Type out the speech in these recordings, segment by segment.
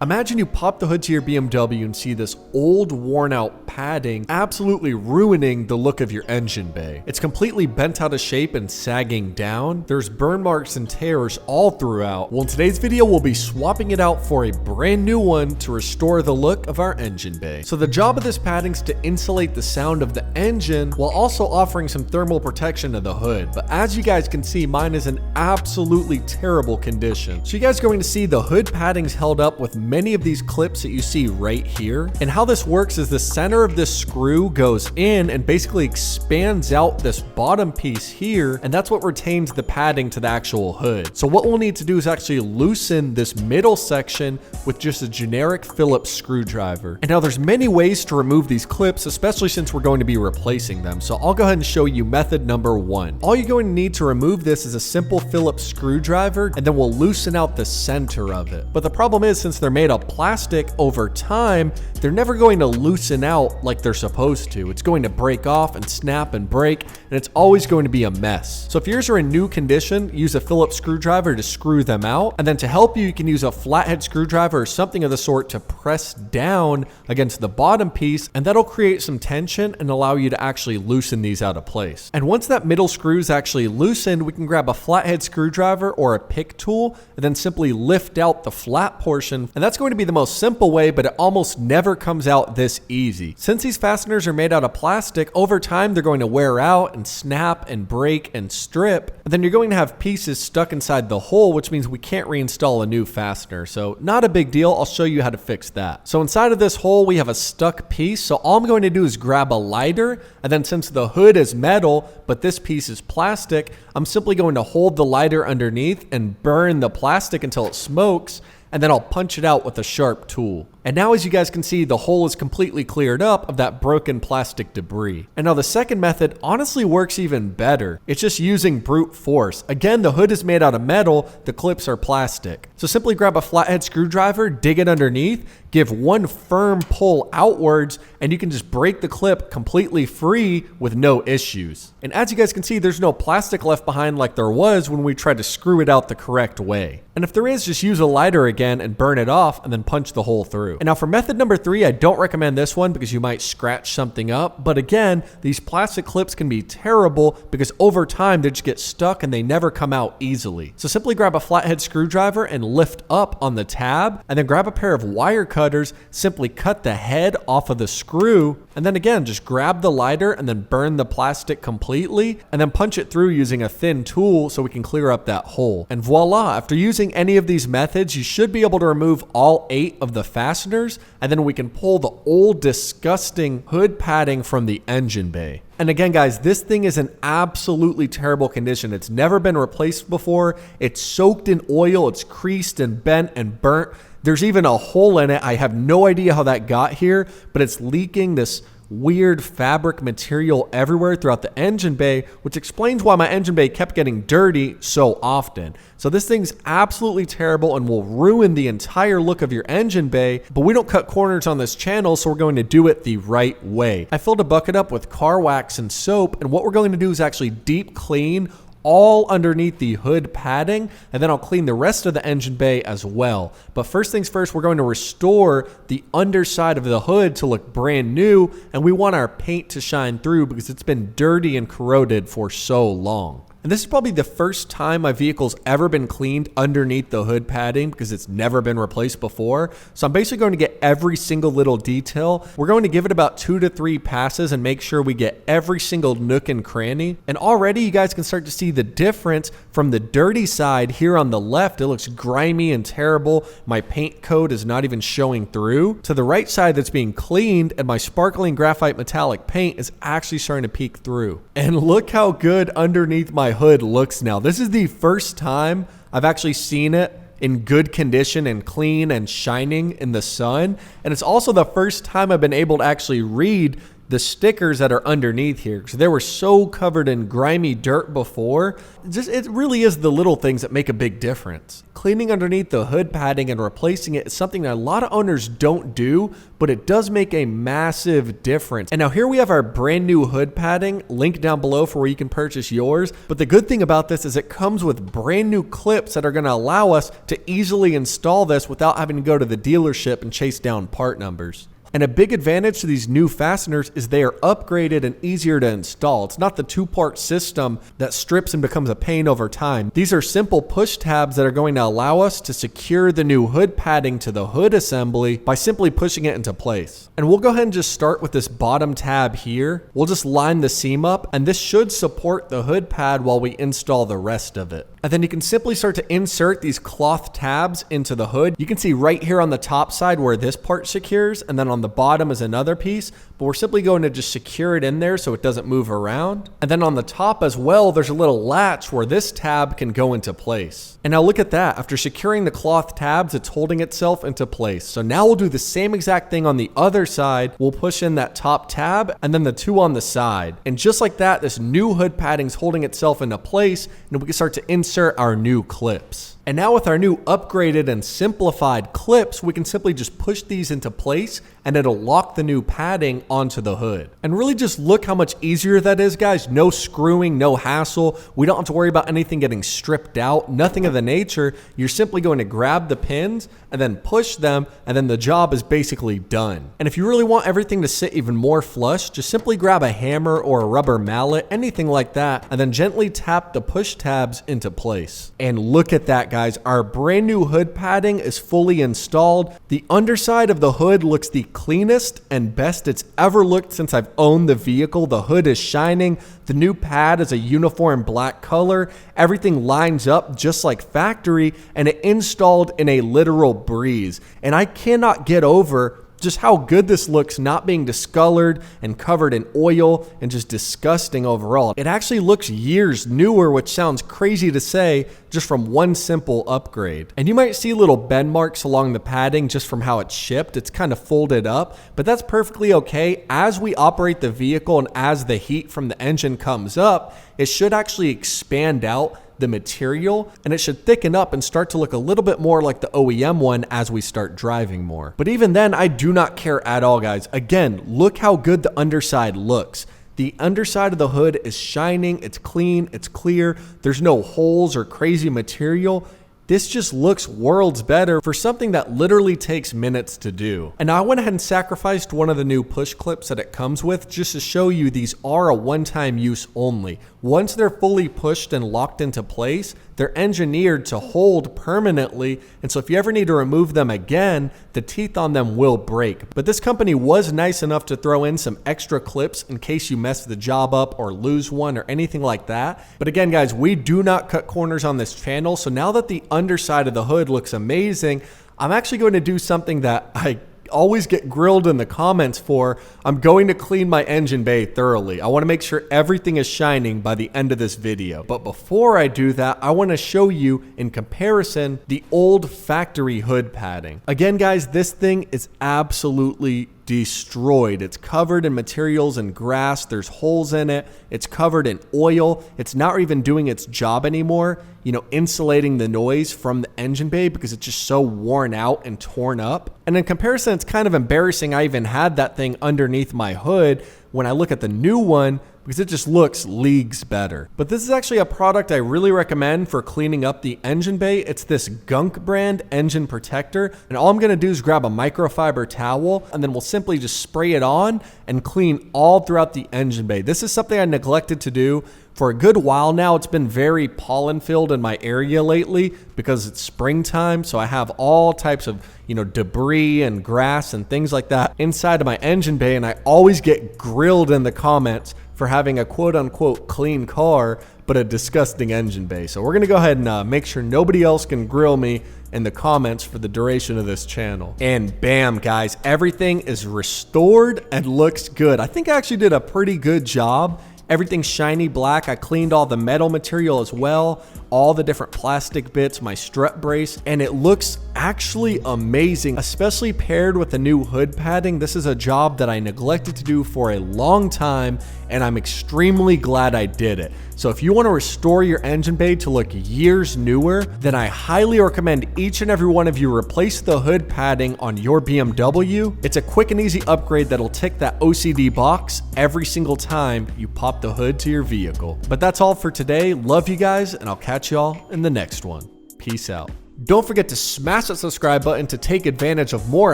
Imagine you pop the hood to your BMW and see this old, worn out padding absolutely ruining the look of your engine bay. It's completely bent out of shape and sagging down. There's burn marks and tears all throughout. Well, in today's video, we'll be swapping it out for a brand new one to restore the look of our engine bay. So the job of this padding is to insulate the sound of the engine while also offering some thermal protection to the hood. But as you guys can see, mine is in absolutely terrible condition. So you guys are going to see the hood padding's held up with many of these clips that you see right here. And how this works is the center of this screw goes in and basically expands out this bottom piece here, and that's what retains the padding to the actual hood. So what we'll need to do is actually loosen this middle section with just a generic Phillips screwdriver. And now there's many ways to remove these clips, especially since we're going to be replacing them. So I'll go ahead and show you method number one. All you're going to need to remove this is a simple Phillips screwdriver, and then we'll loosen out the center of it. But the problem is, since they're made of plastic, over time, they're never going to loosen out like they're supposed to. It's going to break off and snap and break, and it's always going to be a mess. So if yours are in new condition, use a Phillips screwdriver to screw them out. And then to help you, you can use a flathead screwdriver or something of the sort to press down against the bottom piece, and that'll create some tension and allow you to actually loosen these out of place. And once that middle screw is actually loosened, we can grab a flathead screwdriver or a pick tool and then simply lift out the flat portion. And that's going to be the most simple way, but it almost never comes out this easy. Since these fasteners are made out of plastic, over time they're going to wear out and snap and break and strip, and then you're going to have pieces stuck inside the hole, which means we can't reinstall a new fastener. So not a big deal. I'll show you how to fix that. So inside of this hole we have a stuck piece, so all I'm going to do is grab a lighter, and then since the hood is metal but this piece is plastic, I'm simply going to hold the lighter underneath and burn the plastic until it smokes, and then I'll punch it out with a sharp tool. And now, as you guys can see, the hole is completely cleared up of that broken plastic debris. And now the second method honestly works even better. It's just using brute force. Again, the hood is made out of metal, the clips are plastic. So simply grab a flathead screwdriver, dig it underneath, give one firm pull outwards, and you can just break the clip completely free with no issues. And as you guys can see, there's no plastic left behind like there was when we tried to screw it out the correct way. And if there is, just use a lighter again and burn it off and then punch the hole through. And now for method number three, I don't recommend this one because you might scratch something up. But again, these plastic clips can be terrible because over time they just get stuck and they never come out easily. So simply grab a flathead screwdriver and lift up on the tab, and then grab a pair of wire cutters, simply cut the head off of the screw, and then again, just grab the lighter and then burn the plastic completely, and then punch it through using a thin tool so we can clear up that hole. And voila, after using any of these methods, you should be able to remove all 8 of the fasteners, and then we can pull the old disgusting hood padding from the engine bay. And again, guys, this thing is in absolutely terrible condition. It's never been replaced before. It's soaked in oil. It's creased and bent and burnt. There's even a hole in it. I have no idea how that got here, but it's leaking this weird fabric material everywhere throughout the engine bay, which explains why my engine bay kept getting dirty so often. So this thing's absolutely terrible and will ruin the entire look of your engine bay, but we don't cut corners on this channel, so we're going to do it the right way. I filled a bucket up with car wax and soap, and what we're going to do is actually deep clean all underneath the hood padding, and then I'll clean the rest of the engine bay as well. But first things first, we're going to restore the underside of the hood to look brand new, and we want our paint to shine through because it's been dirty and corroded for so long. And this is probably the first time my vehicle's ever been cleaned underneath the hood padding because it's never been replaced before. So I'm basically going to get every single little detail. We're going to give it about 2 to 3 passes and make sure we get every single nook and cranny. And already you guys can start to see the difference from the dirty side here on the left. It looks grimy and terrible. My paint coat is not even showing through. To the right side that's being cleaned, and my sparkling graphite metallic paint is actually starting to peek through. And look how good underneath my hood looks now. This is the first time I've actually seen it in good condition and clean and shining in the sun. And it's also the first time I've been able to actually read the stickers that are underneath here, because they were so covered in grimy dirt before, it really is the little things that make a big difference. Cleaning underneath the hood padding and replacing it is something that a lot of owners don't do, but it does make a massive difference. And now here we have our brand new hood padding, link down below for where you can purchase yours. But the good thing about this is it comes with brand new clips that are going to allow us to easily install this without having to go to the dealership and chase down part numbers. And a big advantage to these new fasteners is they are upgraded and easier to install. It's not the two-part system that strips and becomes a pain over time. These are simple push tabs that are going to allow us to secure the new hood padding to the hood assembly by simply pushing it into place. And we'll go ahead and just start with this bottom tab here. We'll just line the seam up, and this should support the hood pad while we install the rest of it. And then you can simply start to insert these cloth tabs into the hood. You can see right here on the top side where this part secures, and then on the bottom is another piece, but we're simply going to just secure it in there so it doesn't move around. And then on the top as well, there's a little latch where this tab can go into place. And now look at that. After securing the cloth tabs, it's holding itself into place. So now we'll do the same exact thing on the other side. We'll push in that top tab and then the two on the side. And just like that, this new hood padding's holding itself into place, and we can start to insert our new clips. And now with our new upgraded and simplified clips, we can simply just push these into place and it'll lock the new padding onto the hood. And really just look how much easier that is, guys. No screwing, no hassle. We don't have to worry about anything getting stripped out, nothing of the nature. You're simply going to grab the pins and then push them, and then the job is basically done. And if you really want everything to sit even more flush, just simply grab a hammer or a rubber mallet, anything like that, and then gently tap the push tabs into place. And look at that, guys. Our brand new hood padding is fully installed. The underside of the hood looks the cleanest and best it's ever looked since I've owned the vehicle. The hood is shining. The new pad is a uniform black color. Everything lines up just like factory, and it installed in a literal breeze. And I cannot get over just how good this looks, not being discolored and covered in oil and just disgusting overall. It actually looks years newer, which sounds crazy to say, just from one simple upgrade. And you might see little bend marks along the padding just from how it's shipped. It's kind of folded up, but that's perfectly okay. As we operate the vehicle and as the heat from the engine comes up, it should actually expand out the material, and it should thicken up and start to look a little bit more like the OEM one as we start driving more. But even then, I do not care at all, guys. Again, look how good the underside looks. The underside of the hood is shining, it's clean, it's clear, there's no holes or crazy material. This just looks worlds better for something that literally takes minutes to do. And I went ahead and sacrificed one of the new push clips that it comes with just to show you these are a one-time use only. Once they're fully pushed and locked into place, they're engineered to hold permanently, and so if you ever need to remove them again, the teeth on them will break. But this company was nice enough to throw in some extra clips in case you mess the job up or lose one or anything like that. But again, guys, we do not cut corners on this channel, so now that the underside of the hood looks amazing, I'm actually going to do something that I always get grilled in the comments for. I'm going to clean my engine bay thoroughly. I want to make sure everything is shining by the end of this video. But before I do that, I want to show you in comparison the old factory hood padding. Again, guys, this thing is absolutely destroyed. It's covered in materials and grass. There's holes in it. It's covered in oil. It's not even doing its job anymore, you know, insulating the noise from the engine bay because it's just so worn out and torn up. And in comparison, it's kind of embarrassing I even had that thing underneath my hood when I look at the new one, because it just looks leagues better. But this is actually a product I really recommend for cleaning up the engine bay. It's this Gunk brand engine protector, and all I'm gonna do is grab a microfiber towel, and then we'll simply just spray it on and clean all throughout the engine bay. This is something I neglected to do for a good while now. It's been very pollen filled in my area lately because it's springtime, so I have all types of, you know, debris and grass and things like that inside of my engine bay, and I always get grilled in the comments for having a quote-unquote clean car, but a disgusting engine bay. So we're gonna go ahead and make sure nobody else can grill me in the comments for the duration of this channel. And bam, guys, everything is restored and looks good. I think I actually did a pretty good job. Everything's shiny black. I cleaned all the metal material as well. all the different plastic bits, my strut brace, and it looks actually amazing, especially paired with the new hood padding. This is a job that I neglected to do for a long time, and I'm extremely glad I did it. So if you want to restore your engine bay to look years newer, then I highly recommend each and every one of you replace the hood padding on your BMW. It's a quick and easy upgrade that'll tick that OCD box every single time you pop the hood to your vehicle. But that's all for today. Love you guys, and I'll catch y'all in the next one. Peace out. Don't forget to smash that subscribe button to take advantage of more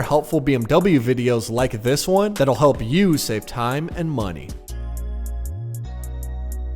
helpful BMW videos like this one that'll help you save time and money.